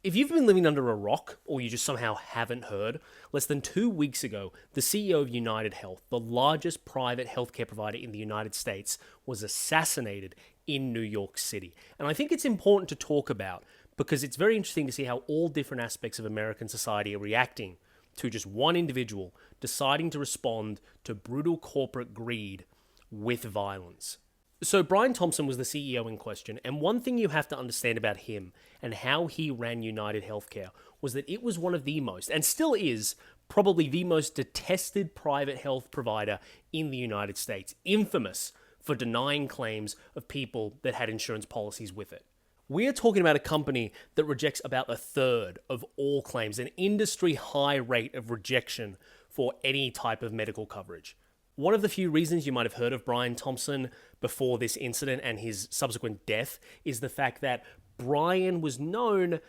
If you've been living under a rock, or you just somehow haven't heard, less than 2 weeks ago, the CEO of United Health, the largest private healthcare provider in the United States, was assassinated in New York City. And I think it's important to talk about because it's very interesting to see how all different aspects of American society are reacting to just one individual deciding to respond to brutal corporate greed with violence. So Brian Thompson was the CEO in question, and one thing you have to understand about him and how he ran United Healthcare was that it was one of the most, and still is, probably the most detested private health provider in the United States, infamous for denying claims of people that had insurance policies with it. We are talking about a company that rejects about a third of all claims, an industry high rate of rejection for any type of medical coverage. One of the few reasons you might have heard of Brian Thompson before this incident and his subsequent death is the fact that Brian was known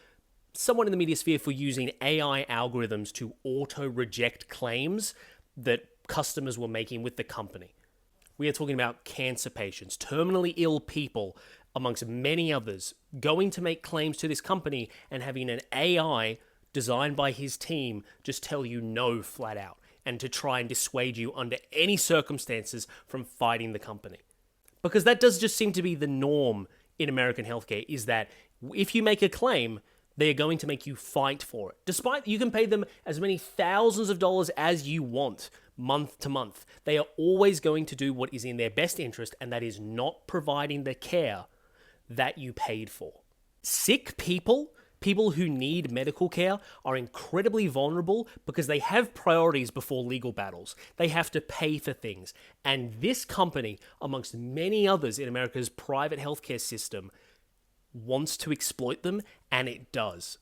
somewhat in the media sphere for using AI algorithms to auto-reject claims that customers were making with the company. We are talking about cancer patients, terminally ill people, amongst many others, going to make claims to this company and having an AI designed by his team just tell you no flat out, and to try and dissuade you under any circumstances from fighting the company. Because that does just seem to be the norm in American healthcare, is that if you make a claim, they are going to make you fight for it. Despite you can pay them as many thousands of dollars as you want, month to month. They are always going to do what is in their best interest, and that is not providing the care that you paid for. Sick people who need medical care are incredibly vulnerable because they have priorities before legal battles. They have to pay for things. And this company, amongst many others in America's private healthcare system, wants to exploit them, and it does.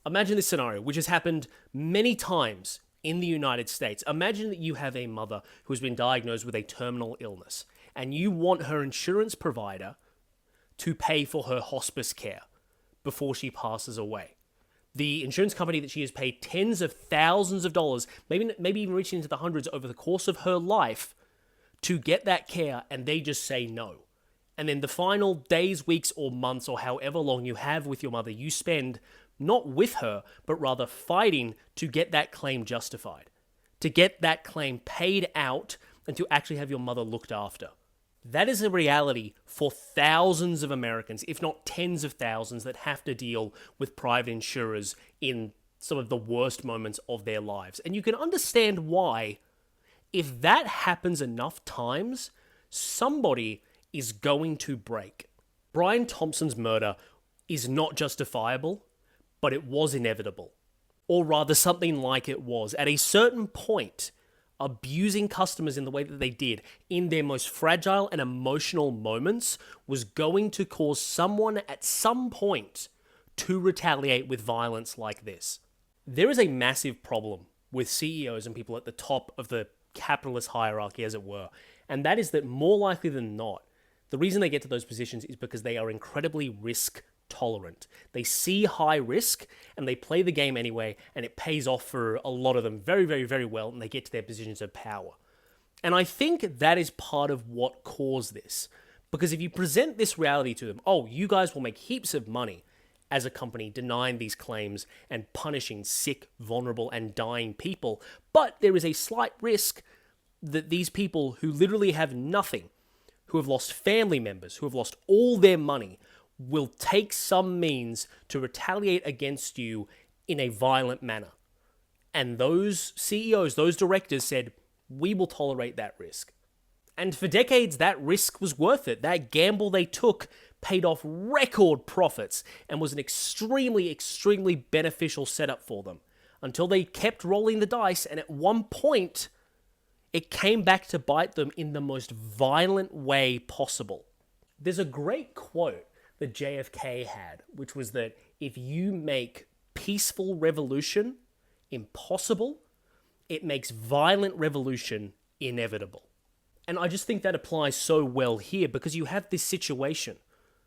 Imagine this scenario, which has happened many times in the United States. Imagine that you have a mother who has been diagnosed with a terminal illness, and you want her insurance provider to pay for her hospice care before she passes away. The insurance company that she has paid tens of thousands of dollars, maybe even reaching into the hundreds over the course of her life to get that care, and they just say no. And then the final days, weeks, or months, or however long you have with your mother, you spend not with her, but rather fighting to get that claim justified, to get that claim paid out, and to actually have your mother looked after. That is a reality for thousands of Americans, if not tens of thousands, that have to deal with private insurers in some of the worst moments of their lives. And you can understand why, if that happens enough times, somebody is going to break. Brian Thompson's murder is not justifiable, but it was inevitable. Or rather, something like it was. At a certain point, abusing customers in the way that they did in their most fragile and emotional moments was going to cause someone at some point to retaliate with violence like this. There is a massive problem with CEOs and people at the top of the capitalist hierarchy, as it were, and that is that more likely than not, the reason they get to those positions is because they are incredibly risk tolerant. They see high risk and they play the game anyway, and it pays off for a lot of them very, very, very well, and they get to their positions of power. And I think that is part of what caused this. Because if you present this reality to them, oh, you guys will make heaps of money as a company denying these claims and punishing sick, vulnerable, and dying people, but there is a slight risk that these people who literally have nothing, who have lost family members, who have lost all their money, will take some means to retaliate against you in a violent manner. And those CEOs, those directors said, we will tolerate that risk. And for decades, that risk was worth it. That gamble they took paid off record profits and was an extremely, extremely beneficial setup for them until they kept rolling the dice, and at one point, it came back to bite them in the most violent way possible. There's a great quote that JFK had, which was that if you make peaceful revolution impossible, it makes violent revolution inevitable. And I just think that applies so well here, because you have this situation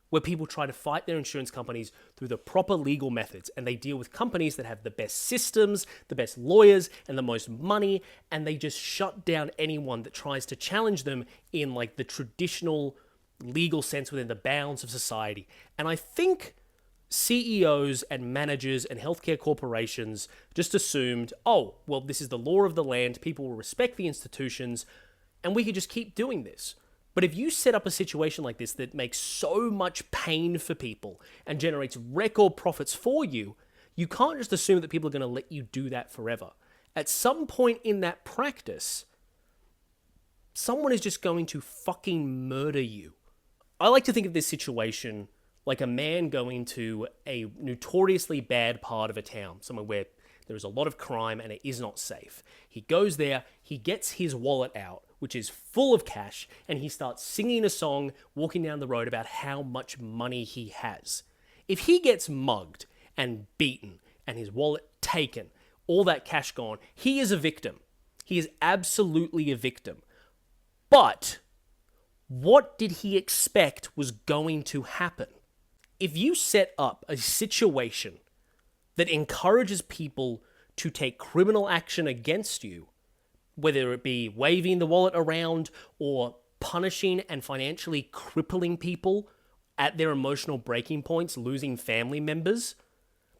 where people try to fight their insurance companies through the proper legal methods, and they deal with companies that have the best systems, the best lawyers, and the most money, and they just shut down anyone that tries to challenge them in like the traditional legal sense within the bounds of society. And I think CEOs and managers and healthcare corporations just assumed, oh, well, this is the law of the land, people will respect the institutions, and we could just keep doing this. But if you set up a situation like this that makes so much pain for people and generates record profits for you, you can't just assume that people are going to let you do that forever. At some point in that practice, someone is just going to fucking murder you. I like to think of this situation like a man going to a notoriously bad part of a town, somewhere where there is a lot of crime and it is not safe. He goes there, he gets his wallet out, which is full of cash, and he starts singing a song, walking down the road about how much money he has. If he gets mugged and beaten and his wallet taken, all that cash gone, he is a victim. He is absolutely a victim. But what did he expect was going to happen? If you set up a situation that encourages people to take criminal action against you, whether it be waving the wallet around or punishing and financially crippling people at their emotional breaking points, losing family members,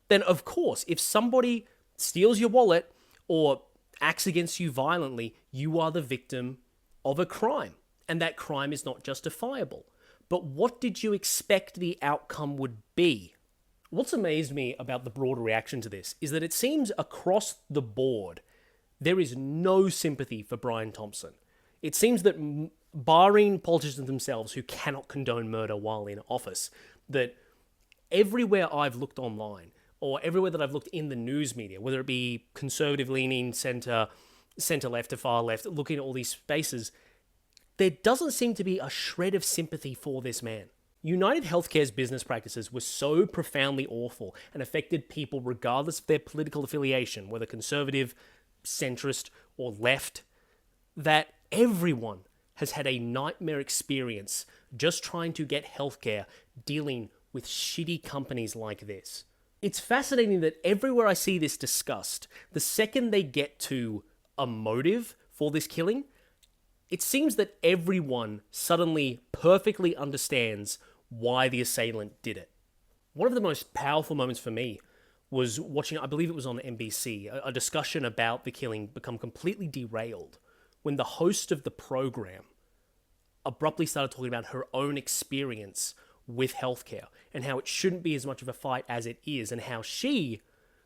then of course, if somebody steals your wallet or acts against you violently, you are the victim of a crime, and that crime is not justifiable. But what did you expect the outcome would be? What's amazed me about the broader reaction to this is that it seems across the board there is no sympathy for Brian Thompson. It seems that, barring politicians themselves who cannot condone murder while in office, that everywhere I've looked online, or everywhere that I've looked in the news media, whether it be conservative-leaning, centre-left to far left, looking at all these spaces, there doesn't seem to be a shred of sympathy for this man. United Healthcare's business practices were so profoundly awful and affected people regardless of their political affiliation, whether conservative, centrist, or left, that everyone has had a nightmare experience just trying to get healthcare dealing with shitty companies like this. It's fascinating that everywhere I see this discussed, the second they get to a motive for this killing, it seems that everyone suddenly perfectly understands why the assailant did it. One of the most powerful moments for me was watching, I believe it was on NBC, a discussion about the killing become completely derailed when the host of the program abruptly started talking about her own experience with healthcare and how it shouldn't be as much of a fight as it is, and how she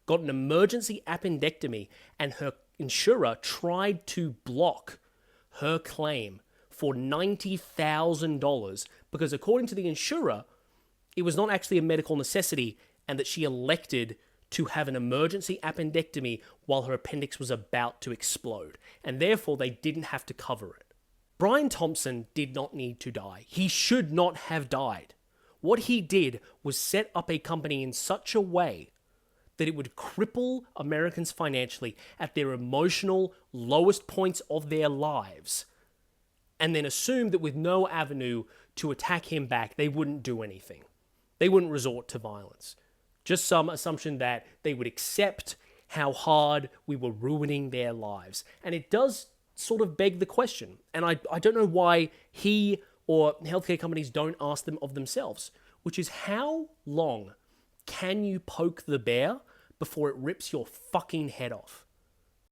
got an emergency appendectomy and her insurer tried to block her claim for $90,000 because, according to the insurer, it was not actually a medical necessity and that she elected to have an emergency appendectomy while her appendix was about to explode, and therefore they didn't have to cover it. Brian Thompson did not need to die. He should not have died. What he did was set up a company in such a way that it would cripple Americans financially at their emotional lowest points of their lives, and then assume that with no avenue to attack him back, they wouldn't do anything. They wouldn't resort to violence. Just some assumption that they would accept how hard we were ruining their lives. And it does sort of beg the question, and I don't know why he or healthcare companies don't ask them of themselves, which is, how long can you poke the bear before it rips your fucking head off?